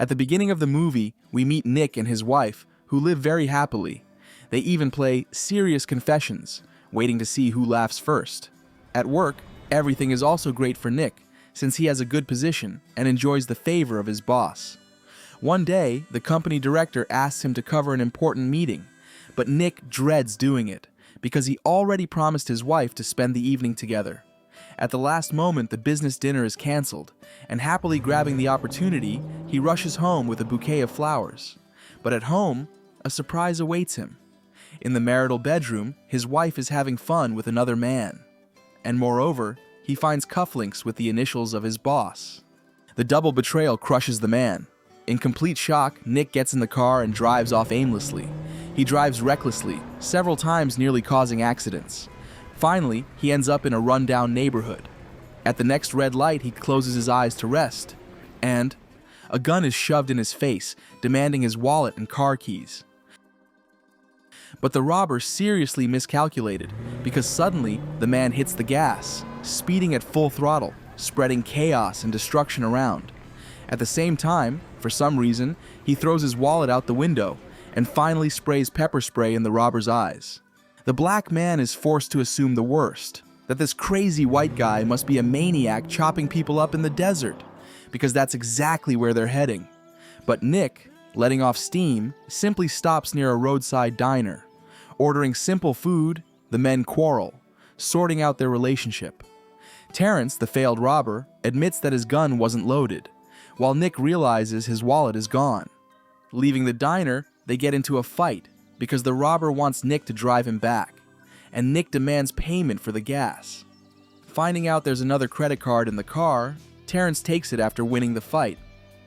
At the beginning of the movie, we meet Nick and his wife, who live very happily. They even play serious confessions, waiting to see who laughs first. At work, everything is also great for Nick, since he has a good position and enjoys the favor of his boss. One day, the company director asks him to cover an important meeting, but Nick dreads doing it, because he already promised his wife to spend the evening together. At the last moment, the business dinner is canceled, and happily grabbing the opportunity, he rushes home with a bouquet of flowers. But at home, a surprise awaits him. In the marital bedroom, his wife is having fun with another man. And moreover, he finds cufflinks with the initials of his boss. The double betrayal crushes the man. In complete shock, Nick gets in the car and drives off aimlessly. He drives recklessly, several times nearly causing accidents. Finally, he ends up in a rundown neighborhood. At the next red light, he closes his eyes to rest. And a gun is shoved in his face, demanding his wallet and car keys. But the robber seriously miscalculated, because suddenly the man hits the gas, speeding at full throttle, spreading chaos and destruction around. At the same time, for some reason, he throws his wallet out the window and finally sprays pepper spray in the robber's eyes. The black man is forced to assume the worst, that this crazy white guy must be a maniac chopping people up in the desert, because that's exactly where they're heading. But Nick, letting off steam, simply stops near a roadside diner. Ordering simple food, the men quarrel, sorting out their relationship. Terrence, the failed robber, admits that his gun wasn't loaded, while Nick realizes his wallet is gone. Leaving the diner, they get into a fight because the robber wants Nick to drive him back, and Nick demands payment for the gas. Finding out there's another credit card in the car, Terrence takes it after winning the fight,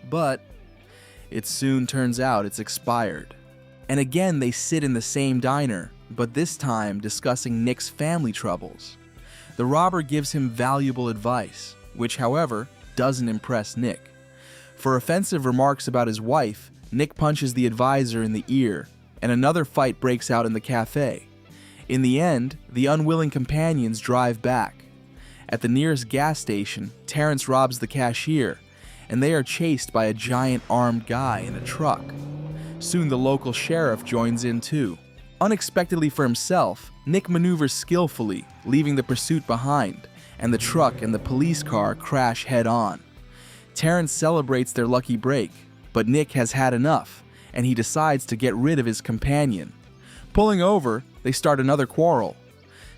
but it soon turns out it's expired. And again they sit in the same diner, but this time discussing Nick's family troubles. The robber gives him valuable advice, which however doesn't impress Nick. For offensive remarks about his wife, Nick punches the advisor in the ear, and another fight breaks out in the cafe. In the end, the unwilling companions drive back. At the nearest gas station, Terrence robs the cashier, and they are chased by a giant armed guy in a truck. Soon the local sheriff joins in too. Unexpectedly for himself, Nick maneuvers skillfully, leaving the pursuit behind, and the truck and the police car crash head-on. Terrence celebrates their lucky break, but Nick has had enough, and he decides to get rid of his companion. Pulling over, they start another quarrel.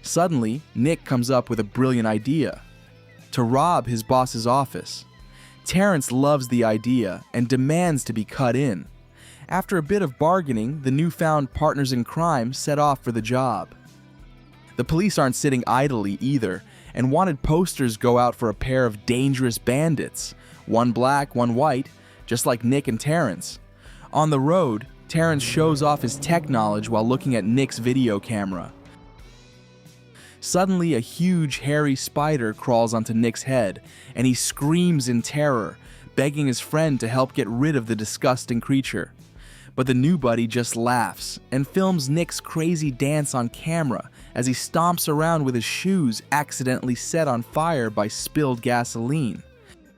Suddenly, Nick comes up with a brilliant idea: to rob his boss's office. Terrence loves the idea and demands to be cut in. After a bit of bargaining, the newfound partners in crime set off for the job. The police aren't sitting idly either, and wanted posters go out for a pair of dangerous bandits, one black, one white, just like Nick and Terrence. On the road, Terrence shows off his tech knowledge while looking at Nick's video camera. Suddenly, a huge hairy spider crawls onto Nick's head, and he screams in terror, begging his friend to help get rid of the disgusting creature. But the new buddy just laughs and films Nick's crazy dance on camera as he stomps around with his shoes accidentally set on fire by spilled gasoline.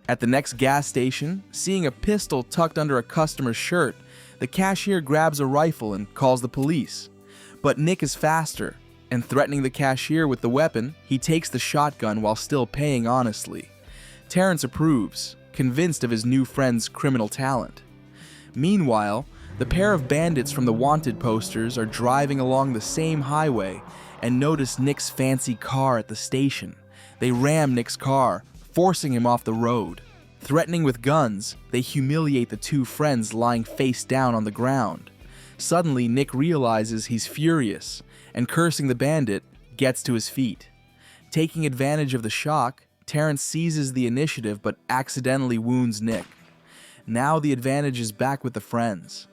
At the next gas station, seeing a pistol tucked under a customer's shirt, the cashier grabs a rifle and calls the police. But Nick is faster, and threatening the cashier with the weapon, he takes the shotgun while still paying honestly. Terrence approves, convinced of his new friend's criminal talent. Meanwhile, the pair of bandits from the wanted posters are driving along the same highway and notice Nick's fancy car at the station. They ram Nick's car, forcing him off the road. Threatening with guns, they humiliate the two friends lying face down on the ground. Suddenly, Nick realizes he's furious, and cursing the bandit, gets to his feet. Taking advantage of the shock, Terrence seizes the initiative but accidentally wounds Nick. Now the advantage is back with the friends.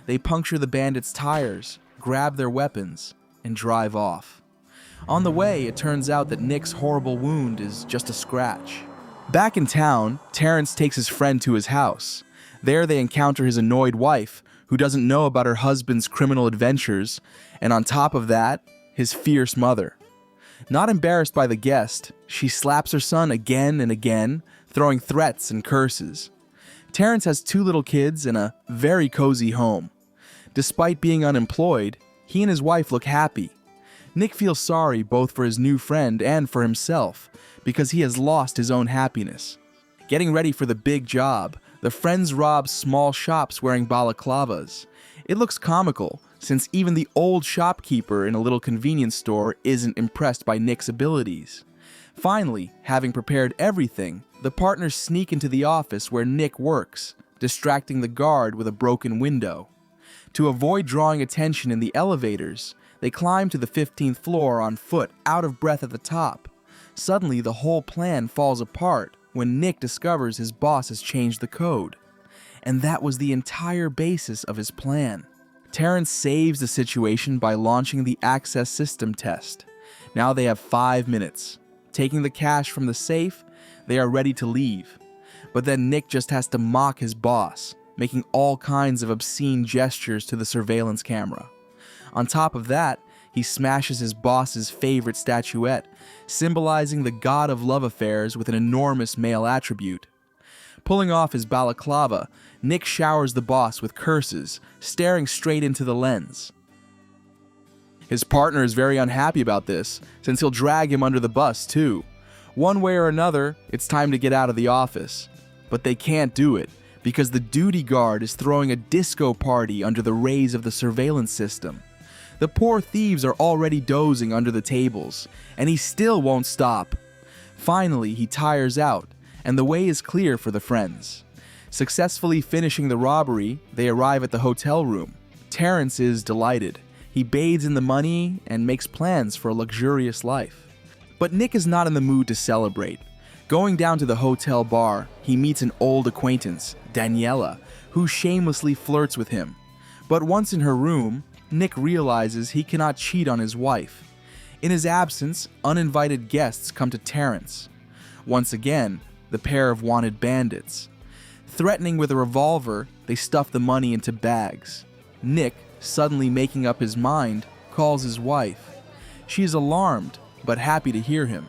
They puncture the bandits' tires, grab their weapons, and drive off. On the way, it turns out that Nick's horrible wound is just a scratch. Back in town, Terrence takes his friend to his house. There they encounter his annoyed wife, who doesn't know about her husband's criminal adventures, and on top of that, his fierce mother. Not embarrassed by the guest, she slaps her son again and again, throwing threats and curses. Terrence has 2 little kids and a very cozy home. Despite being unemployed, he and his wife look happy. Nick feels sorry both for his new friend and for himself because he has lost his own happiness. Getting ready for the big job, the friends rob small shops wearing balaclavas. It looks comical, since even the old shopkeeper in a little convenience store isn't impressed by Nick's abilities. Finally, having prepared everything, the partners sneak into the office where Nick works, distracting the guard with a broken window. To avoid drawing attention in the elevators, they climb to the 15th floor on foot, out of breath at the top. Suddenly, the whole plan falls apart when Nick discovers his boss has changed the code. And that was the entire basis of his plan. Terrence saves the situation by launching the access system test. Now they have 5 minutes. Taking the cash from the safe, they are ready to leave. But then Nick just has to mock his boss, making all kinds of obscene gestures to the surveillance camera. On top of that, he smashes his boss's favorite statuette, symbolizing the god of love affairs with an enormous male attribute. Pulling off his balaclava, Nick showers the boss with curses, staring straight into the lens. His partner is very unhappy about this, since he'll drag him under the bus too. One way or another, it's time to get out of the office. But they can't do it, because the duty guard is throwing a disco party under the rays of the surveillance system. The poor thieves are already dozing under the tables, and he still won't stop. Finally, he tires out, and the way is clear for the friends. Successfully finishing the robbery, they arrive at the hotel room. Terrence is delighted. He bathes in the money and makes plans for a luxurious life. But Nick is not in the mood to celebrate. Going down to the hotel bar, he meets an old acquaintance, Daniela, who shamelessly flirts with him. But once in her room, Nick realizes he cannot cheat on his wife. In his absence, uninvited guests come to Terrence. Once again, the pair of wanted bandits. Threatening with a revolver, they stuff the money into bags. Nick, suddenly making up his mind, calls his wife. She is alarmed, but happy to hear him.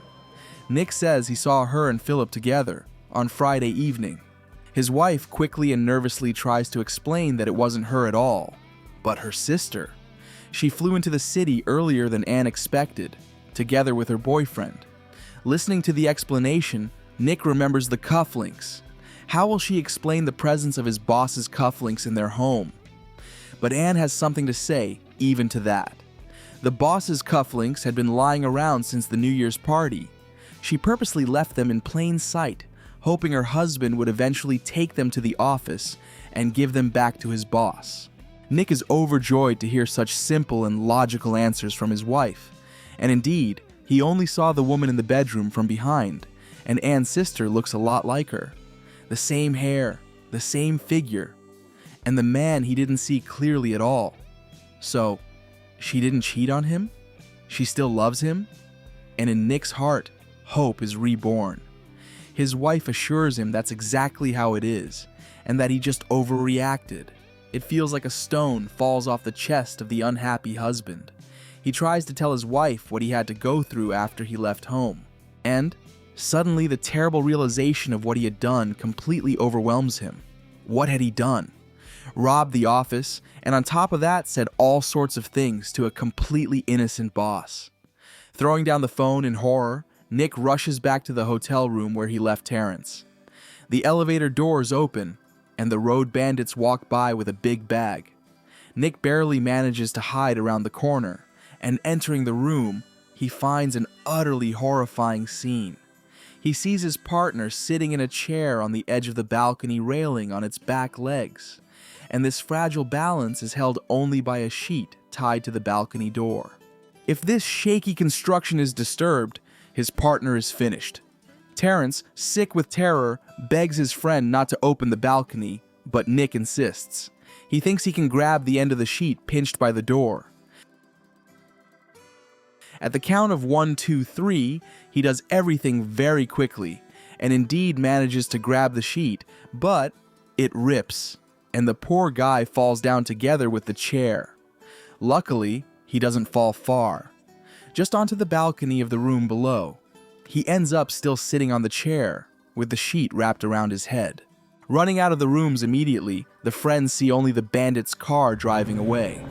Nick says he saw her and Philip together on Friday evening. His wife quickly and nervously tries to explain that it wasn't her at all, but her sister. She flew into the city earlier than Anne expected, together with her boyfriend. Listening to the explanation, Nick remembers the cufflinks. How will she explain the presence of his boss's cufflinks in their home? But Anne has something to say, even to that. The boss's cufflinks had been lying around since the New Year's party. She purposely left them in plain sight, hoping her husband would eventually take them to the office and give them back to his boss. Nick is overjoyed to hear such simple and logical answers from his wife. And indeed, he only saw the woman in the bedroom from behind, and Anne's sister looks a lot like her. The same hair, the same figure, and the man he didn't see clearly at all. So, she didn't cheat on him? She still loves him? And in Nick's heart, hope is reborn. His wife assures him that's exactly how it is, and that he just overreacted. It feels like a stone falls off the chest of the unhappy husband. He tries to tell his wife what he had to go through after he left home. And, suddenly the terrible realization of what he had done completely overwhelms him. What had he done? Robbed the office, and on top of that said all sorts of things to a completely innocent boss. Throwing down the phone in horror, Nick rushes back to the hotel room where he left Terrence. The elevator doors open, and the road bandits walk by with a big bag. Nick barely manages to hide around the corner, and entering the room, he finds an utterly horrifying scene. He sees his partner sitting in a chair on the edge of the balcony railing on its back legs, and this fragile balance is held only by a sheet tied to the balcony door. If this shaky construction is disturbed, his partner is finished. Terrence, sick with terror, begs his friend not to open the balcony, but Nick insists. He thinks he can grab the end of the sheet pinched by the door. At the count of 1, 2, 3, he does everything very quickly, and indeed manages to grab the sheet, but it rips, and the poor guy falls down together with the chair. Luckily, he doesn't fall far, just onto the balcony of the room below. He ends up still sitting on the chair, with the sheet wrapped around his head. Running out of the rooms immediately, the friends see only the bandit's car driving away.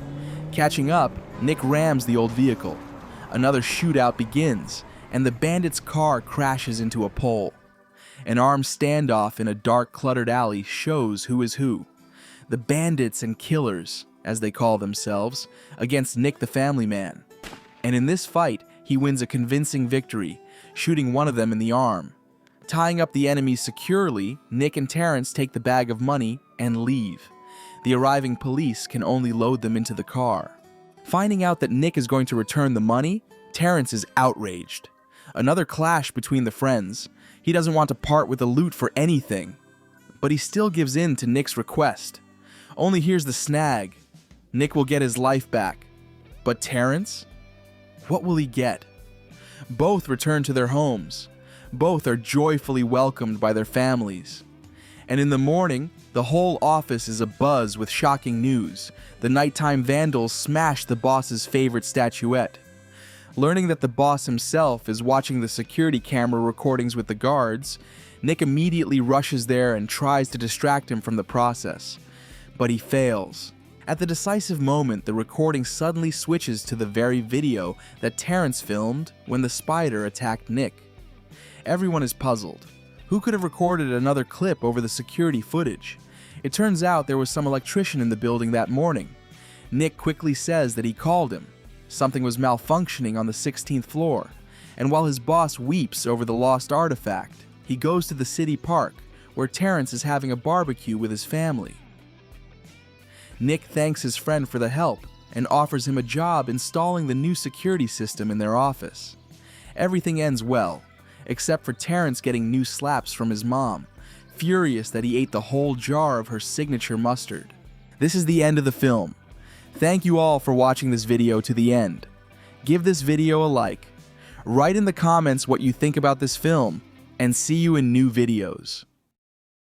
Catching up, Nick rams the old vehicle. Another shootout begins, and the bandit's car crashes into a pole. An armed standoff in a dark, cluttered alley shows who is who. The bandits and killers, as they call themselves, against Nick the family man. And in this fight, he wins a convincing victory, shooting one of them in the arm. Tying up the enemies securely, Nick and Terrence take the bag of money and leave. The arriving police can only load them into the car. Finding out that Nick is going to return the money, Terrence is outraged. Another clash between the friends. He doesn't want to part with the loot for anything. But he still gives in to Nick's request. Only here's the snag. Nick will get his life back. But Terrence? What will he get? Both return to their homes. Both are joyfully welcomed by their families. And in the morning, the whole office is abuzz with shocking news. The nighttime vandals smash the boss's favorite statuette. Learning that the boss himself is watching the security camera recordings with the guards, Nick immediately rushes there and tries to distract him from the process. But he fails. At the decisive moment, the recording suddenly switches to the very video that Terrence filmed when the spider attacked Nick. Everyone is puzzled. Who could have recorded another clip over the security footage? It turns out there was some electrician in the building that morning. Nick quickly says that he called him. Something was malfunctioning on the 16th floor. And while his boss weeps over the lost artifact, he goes to the city park, where Terrence is having a barbecue with his family. Nick thanks his friend for the help and offers him a job installing the new security system in their office. Everything ends well, except for Terrence getting new slaps from his mom, furious that he ate the whole jar of her signature mustard. This is the end of the film. Thank you all for watching this video to the end. Give this video a like. Write in the comments what you think about this film, and see you in new videos.